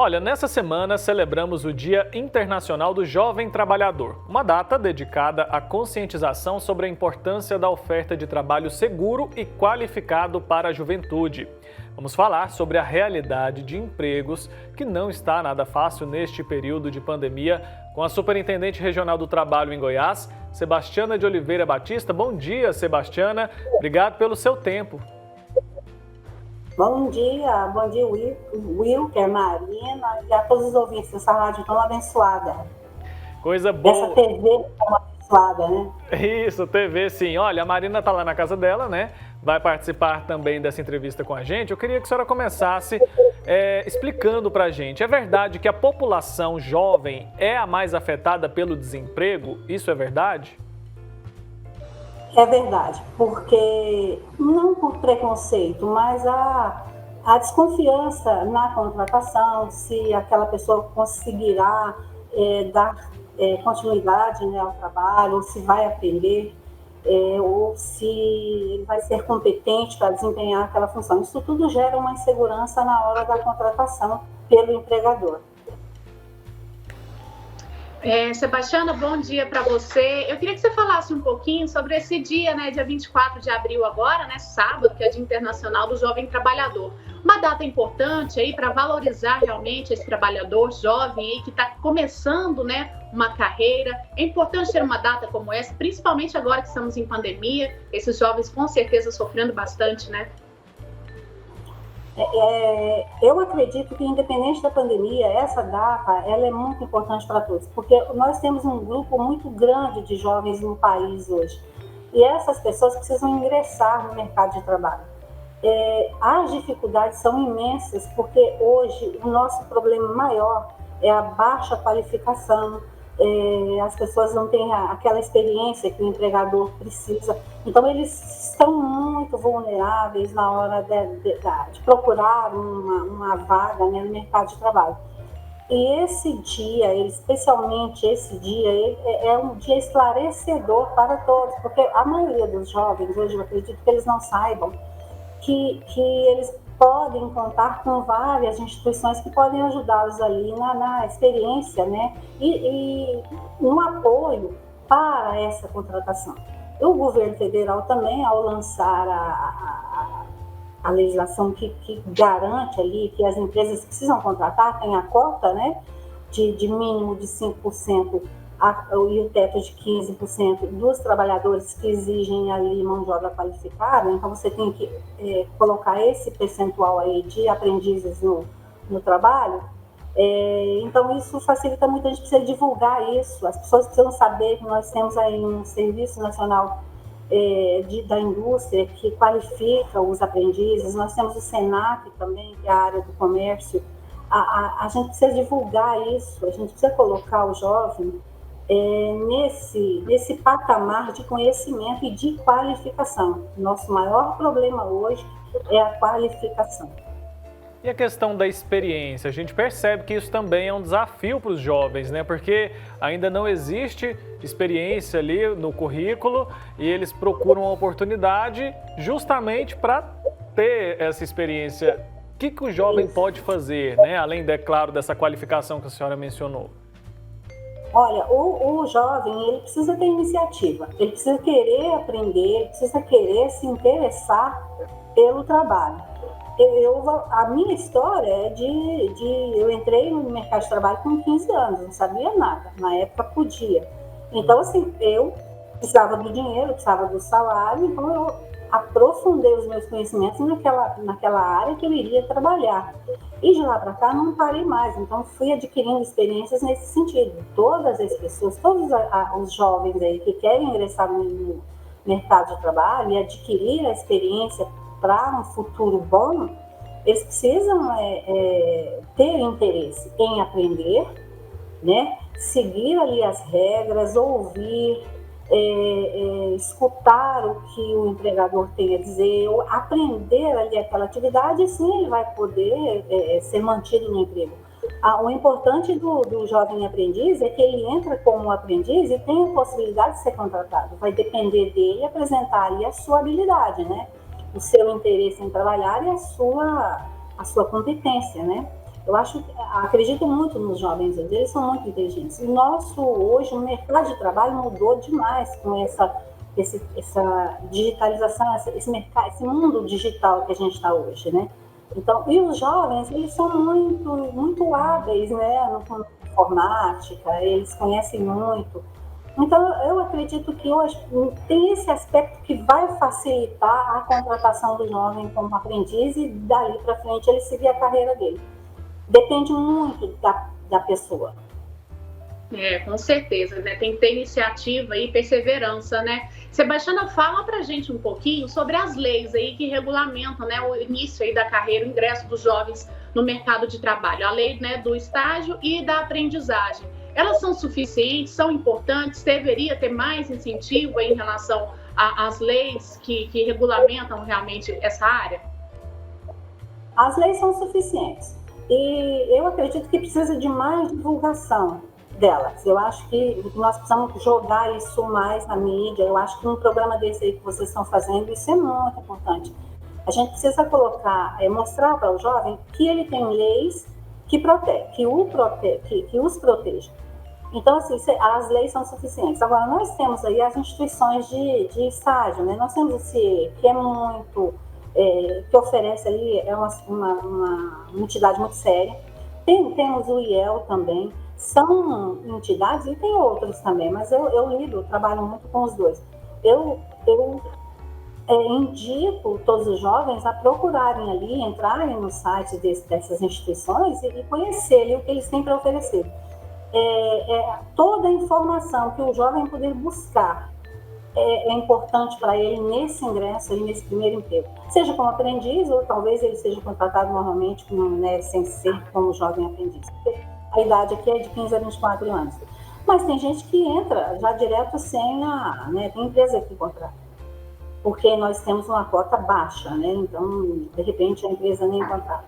Olha, nessa semana celebramos o Dia Internacional do Jovem Trabalhador, uma data dedicada à conscientização sobre a importância da oferta de trabalho seguro e qualificado para a juventude. Vamos falar sobre a realidade de empregos, que não está nada fácil neste período de pandemia, com a Superintendente Regional do Trabalho em Goiás, Sebastiana de Oliveira Batista. Bom dia, Sebastiana. Obrigado pelo seu tempo. Bom dia Wilker, Marina e a todos os ouvintes dessa rádio tão abençoada. Coisa boa. Essa TV tão abençoada, né? Isso, TV sim. Olha, a Marina está lá na casa dela, né? Vai participar também dessa entrevista com a gente. Eu queria que a senhora começasse explicando para a gente. É verdade que a população jovem é a mais afetada pelo desemprego? Isso é verdade? É verdade, porque não por preconceito, mas a desconfiança na contratação, se aquela pessoa conseguirá dar continuidade, né, ao trabalho, ou se vai aprender, ou se ele vai ser competente para desempenhar aquela função. Isso tudo gera uma insegurança na hora da contratação pelo empregador. Sebastiana, bom dia para você. Eu queria que você falasse um pouquinho sobre esse dia, né, dia 24 de abril agora, né, sábado, que é o Dia Internacional do Jovem Trabalhador. Uma data importante aí para valorizar realmente esse trabalhador jovem aí que está começando, né, uma carreira. É importante ter uma data como essa, principalmente agora que estamos em pandemia, esses jovens com certeza sofrendo bastante, né? Eu acredito que, independente da pandemia, essa data ela é muito importante para todos, porque nós temos um grupo muito grande de jovens no país hoje, e essas pessoas precisam ingressar no mercado de trabalho. As dificuldades são imensas, porque hoje o nosso problema maior é a baixa qualificação. As pessoas não têm aquela experiência que o empregador precisa, então eles estão muito vulneráveis na hora de procurar uma vaga, né, no mercado de trabalho. E esse dia, especialmente esse dia, é um dia esclarecedor para todos, porque a maioria dos jovens hoje, eu acredito que eles não saibam que eles podem contar com várias instituições que podem ajudá-los ali na experiência, né, e no apoio para essa contratação. O governo federal também, ao lançar a legislação que garante ali que as empresas precisam contratar, tem a cota, né, de mínimo de 5% e o teto de 15% dos trabalhadores que exigem ali mão de obra qualificada. Então você tem que colocar esse percentual aí de aprendizes no trabalho. Então isso facilita muito, a gente precisa divulgar isso, as pessoas precisam saber que nós temos aí um Serviço Nacional da Indústria que qualifica os aprendizes, nós temos o SENAC também, que é a área do comércio. A gente precisa divulgar isso, a gente precisa colocar o jovem nesse patamar de conhecimento e de qualificação. Nosso maior problema hoje é a qualificação. E a questão da experiência, a gente percebe que isso também é um desafio para os jovens, né? Porque ainda não existe experiência ali no currículo e eles procuram uma oportunidade justamente para ter essa experiência. O que o jovem pode fazer, né? Além, é claro, dessa qualificação que a senhora mencionou? Olha, o jovem, ele precisa ter iniciativa, ele precisa querer aprender, ele precisa querer se interessar pelo trabalho. A minha história é eu entrei no mercado de trabalho com 15 anos, não sabia nada, na época podia. Então, assim, eu precisava do dinheiro, precisava do salário, então eu aprofundei os meus conhecimentos naquela área que eu iria trabalhar. E de lá para cá não parei mais, então fui adquirindo experiências nesse sentido. Todas as pessoas, todos os jovens aí que querem ingressar no mercado de trabalho e adquirir a experiência para um futuro bom, eles precisam ter interesse em aprender, né? Seguir ali as regras, ouvir, escutar o que o empregador tem a dizer, ou aprender ali aquela atividade, e sim ele vai poder ser mantido no emprego. O importante do jovem aprendiz é que ele entra como aprendiz e tem a possibilidade de ser contratado. Vai depender dele apresentar ali a sua habilidade, né? O seu interesse em trabalhar e a sua competência, né? Acredito muito nos jovens hoje, eles são muito inteligentes. E hoje, o mercado de trabalho mudou demais com essa digitalização, esse mundo digital que a gente está hoje, né? Então, e os jovens, eles são muito hábeis, né, no informática, eles conhecem muito. Então, eu acredito que hoje tem esse aspecto que vai facilitar a contratação do jovem como aprendiz e dali para frente ele seguir a carreira dele. Depende muito da pessoa. Com certeza, né? Tem que ter iniciativa e perseverança, né? Sebastiana, fala pra gente um pouquinho sobre as leis aí que regulamentam, né, o início aí da carreira, o ingresso dos jovens no mercado de trabalho. A lei, né, do estágio e da aprendizagem. Elas são suficientes, são importantes? Deveria ter mais incentivo aí em relação às leis que regulamentam realmente essa área? As leis são suficientes. E eu acredito que precisa de mais divulgação delas. Eu acho que nós precisamos jogar isso mais na mídia. Eu acho que um programa desse aí que vocês estão fazendo, isso é muito importante. A gente precisa mostrar para o jovem que ele tem leis que os protejam. Então, assim, as leis são suficientes. Agora, nós temos aí as instituições de estágio, né? Nós temos o CIE, que é muito... que oferece ali, é uma entidade muito séria. Temos o IEL também. São entidades, e tem outros também, mas eu trabalho muito com os dois. Eu indico todos os jovens a procurarem ali, entrarem no site dessas instituições e conhecerem o que eles têm para oferecer. Toda a informação que o jovem puder buscar é importante para ele nesse ingresso, aí, nesse primeiro emprego. Seja como aprendiz, ou talvez ele seja contratado normalmente sem ser como jovem aprendiz. Porque a idade aqui é de 15 a 24 anos. Mas tem gente que entra já direto sem tem empresa que contrata. Porque nós temos uma cota baixa, né? Então, de repente, a empresa nem contrata.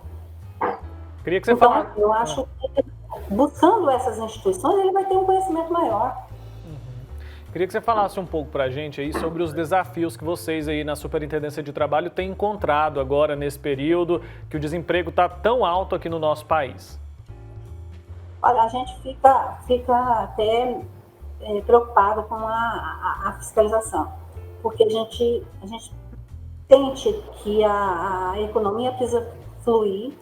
Queria que você falasse. Eu acho que buscando essas instituições, ele vai ter um conhecimento maior. Queria que você falasse um pouco para a gente aí sobre os desafios que vocês aí na Superintendência de Trabalho têm encontrado agora nesse período que o desemprego está tão alto aqui no nosso país. Olha, a gente fica até preocupado com a fiscalização, porque a gente sente que a economia precisa fluir.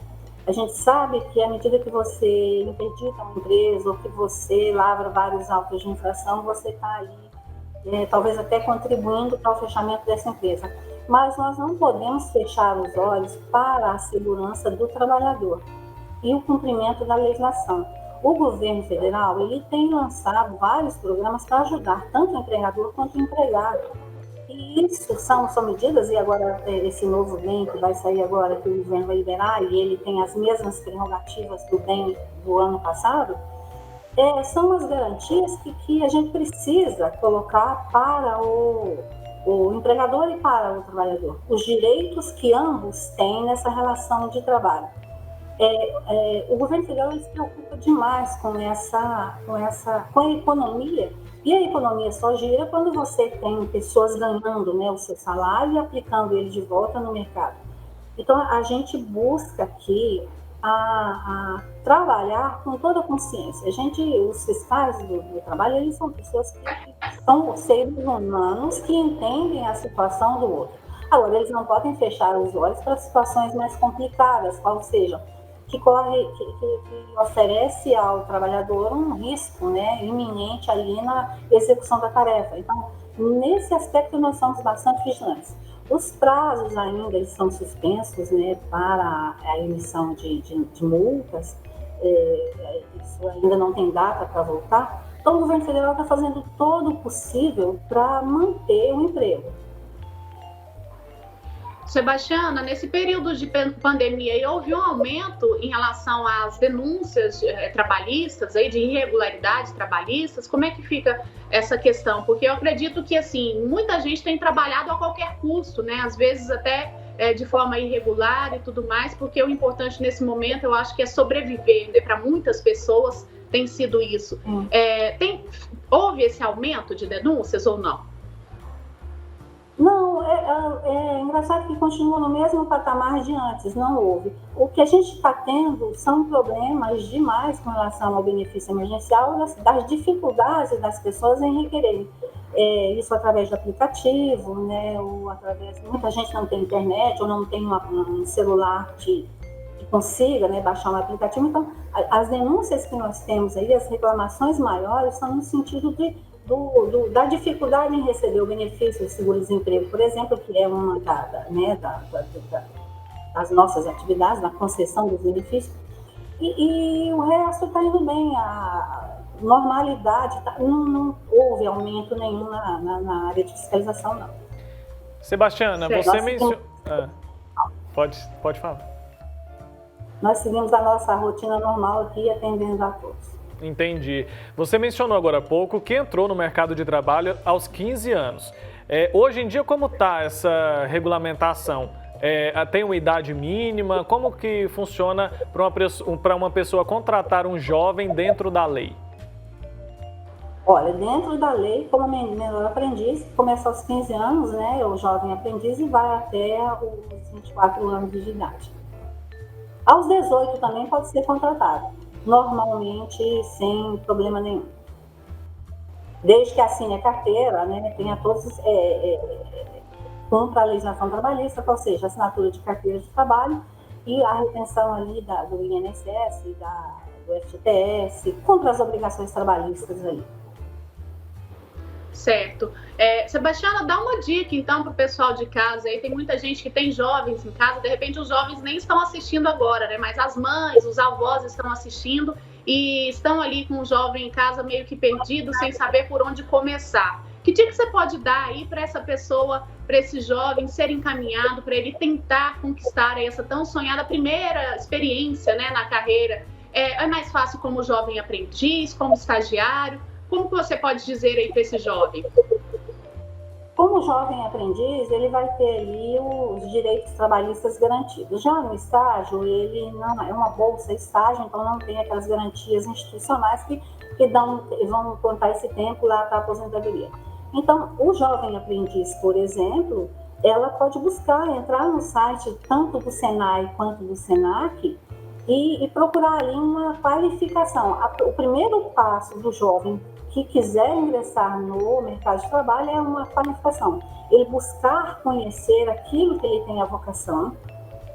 A gente sabe que à medida que você interdita uma empresa ou que você lavra vários autos de infração, você está ali, talvez até contribuindo para o fechamento dessa empresa. Mas nós não podemos fechar os olhos para a segurança do trabalhador e o cumprimento da legislação. O governo federal ele tem lançado vários programas para ajudar tanto o empregador quanto o empregado. E isso são medidas, e agora esse novo bem que vai sair agora, que o governo vai liberar, e ele tem as mesmas prerrogativas do bem do ano passado, são as garantias que a gente precisa colocar para o empregador e para o trabalhador. Os direitos que ambos têm nessa relação de trabalho. O governo federal se preocupa demais com a economia, e a economia só gira quando você tem pessoas ganhando, né, o seu salário e aplicando ele de volta no mercado. Então, a gente busca aqui a trabalhar com toda a consciência. Os fiscais do trabalho, eles são pessoas que são seres humanos que entendem a situação do outro. Agora, eles não podem fechar os olhos para situações mais complicadas, qual seja, que oferece ao trabalhador um risco, né, iminente ali na execução da tarefa. Então, nesse aspecto, nós somos bastante vigilantes. Os prazos ainda eles são suspensos, né, para a emissão de multas, isso ainda não tem data para voltar. Então, o governo federal está fazendo todo o possível para manter o emprego. Sebastiana, nesse período de pandemia, houve um aumento em relação às denúncias trabalhistas, aí, de irregularidades trabalhistas? Como é que fica essa questão? Porque eu acredito que, assim, muita gente tem trabalhado a qualquer custo, né? Às vezes até de forma irregular e tudo mais, porque o importante nesse momento, eu acho que é sobreviver, né? Para muitas pessoas tem sido isso. Houve esse aumento de denúncias ou não? Não, é engraçado que continua no mesmo patamar de antes, não houve. O que a gente está tendo são problemas demais com relação ao benefício emergencial, das dificuldades das pessoas em requererem. Isso através de aplicativo, né, ou através... Muita gente não tem internet ou não tem um celular que consiga, né, baixar um aplicativo. Então, as denúncias que nós temos aí, as reclamações maiores, são no sentido da dificuldade em receber o benefício do seguro-desemprego, por exemplo, que é uma das nossas atividades, na concessão dos benefícios, e o resto está indo bem, a normalidade, não houve aumento nenhum na área de fiscalização, não. Sebastiana, você mencionou... Pode falar. Nós seguimos a nossa rotina normal aqui, atendendo a todos. Entendi. Você mencionou agora há pouco que entrou no mercado de trabalho aos 15 anos. Hoje em dia, como está essa regulamentação? Tem uma idade mínima? Como que funciona para uma pessoa contratar um jovem dentro da lei? Olha, dentro da lei, como menor aprendiz, começa aos 15 anos, né, o jovem aprendiz, e vai até os 24 anos de idade. Aos 18 também pode ser contratado, normalmente sem problema nenhum. Desde que assine a carteira, né, tenha todos, cumpra a legislação trabalhista, ou seja, assinatura de carteira de trabalho e a retenção ali do INSS, do FGTS, cumpra as obrigações trabalhistas aí. Certo. Sebastiana, dá uma dica então para o pessoal de casa aí. Tem muita gente que tem jovens em casa, de repente os jovens nem estão assistindo agora, né? Mas as mães, os avós estão assistindo e estão ali com o jovem em casa meio que perdido, sem saber por onde começar. Que dica você pode dar aí para essa pessoa, para esse jovem ser encaminhado, para ele tentar conquistar essa tão sonhada primeira experiência, né, na carreira? É mais fácil como jovem aprendiz, como estagiário? Como que você pode dizer aí para esse jovem? Como jovem aprendiz, ele vai ter ali os direitos trabalhistas garantidos. Já no estágio, ele não é uma bolsa estágio, então não tem aquelas garantias institucionais que vão contar esse tempo lá para a aposentadoria. Então, o jovem aprendiz, por exemplo, ela pode entrar no site tanto do Senai quanto do Senac e procurar ali uma qualificação. O primeiro passo do jovem que quiser ingressar no mercado de trabalho é uma qualificação. Ele buscar conhecer aquilo que ele tem a vocação,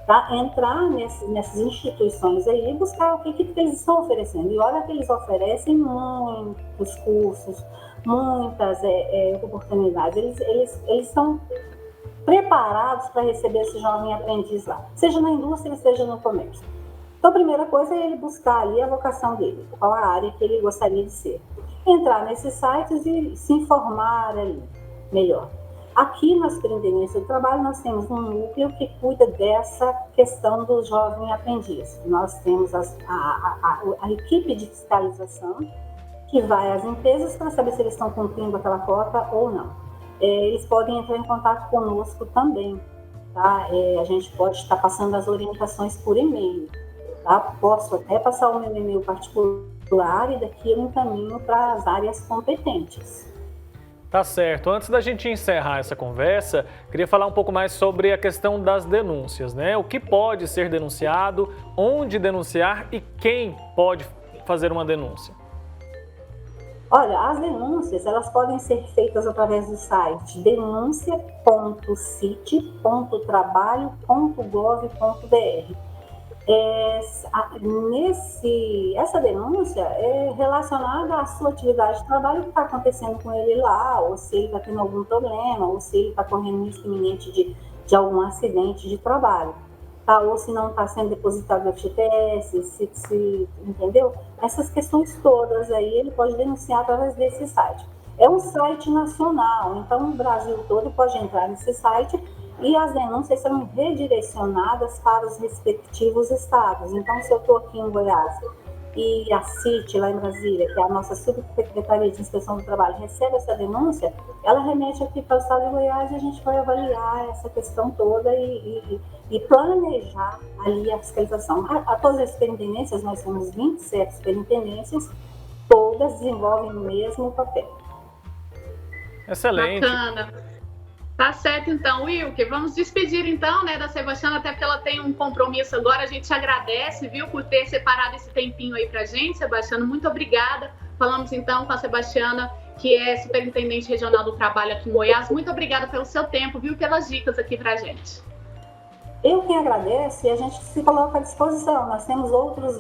tá? Entrar nessas instituições aí e buscar o que eles estão oferecendo. E olha que eles oferecem muitos cursos, muitas oportunidades. Eles estão preparados para receber esse jovem aprendiz lá, seja na indústria, seja no comércio. Então, a primeira coisa é ele buscar ali a vocação dele, qual a área que ele gostaria de ser. Entrar nesses sites e se informar ali melhor. Aqui na Superintendência do Trabalho, nós temos um núcleo que cuida dessa questão do jovem aprendiz. Nós temos a equipe de fiscalização que vai às empresas para saber se eles estão cumprindo aquela cota ou não. Eles podem entrar em contato conosco também, tá? A gente pode estar passando as orientações por e-mail. Tá? Posso até passar o meu e-mail particular e daqui eu encaminho para as áreas competentes. Tá certo. Antes da gente encerrar essa conversa, queria falar um pouco mais sobre a questão das denúncias, né? O que pode ser denunciado, onde denunciar e quem pode fazer uma denúncia? Olha, as denúncias, elas podem ser feitas através do site denuncia.cit.trabalho.gov.br. Essa denúncia é relacionada à sua atividade de trabalho, que está acontecendo com ele lá, ou se ele está tendo algum problema, ou se ele está correndo risco iminente de algum acidente de trabalho, tá? Ou se não está sendo depositado no FGTS, entendeu? Essas questões todas aí ele pode denunciar através desse site. É um site nacional, então o Brasil todo pode entrar nesse site e as denúncias serão redirecionadas para os respectivos estados. Então, se eu estou aqui em Goiás e a CIT, lá em Brasília, que é a nossa Subsecretaria de Inspeção do Trabalho, recebe essa denúncia, ela remete aqui para o estado de Goiás e a gente vai avaliar essa questão toda e planejar ali a fiscalização. A todas as superintendências, nós temos 27 superintendências, todas desenvolvem o mesmo papel. Excelente. Bacana. Tá certo, então, Wilker. Vamos despedir, então, né, da Sebastiana, até porque ela tem um compromisso agora. A gente te agradece, viu, por ter separado esse tempinho aí pra gente, Sebastiana. Muito obrigada. Falamos, então, com a Sebastiana, que é superintendente regional do trabalho aqui em Goiás. Muito obrigada pelo seu tempo, viu, pelas dicas aqui pra gente. Eu quem agradeço e a gente se coloca à disposição. Nós temos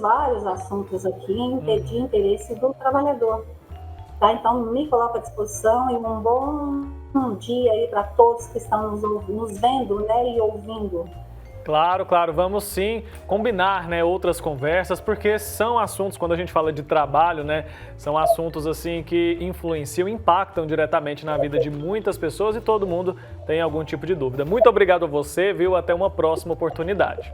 vários assuntos aqui de interesse do trabalhador. Tá? Então, me coloco à disposição e um bom dia aí para todos que estão nos vendo, né, e ouvindo. Claro, claro, vamos sim combinar, né, outras conversas, porque são assuntos, quando a gente fala de trabalho, né, são assuntos assim que influenciam, impactam diretamente na vida de muitas pessoas e todo mundo tem algum tipo de dúvida. Muito obrigado a você, viu? Até uma próxima oportunidade.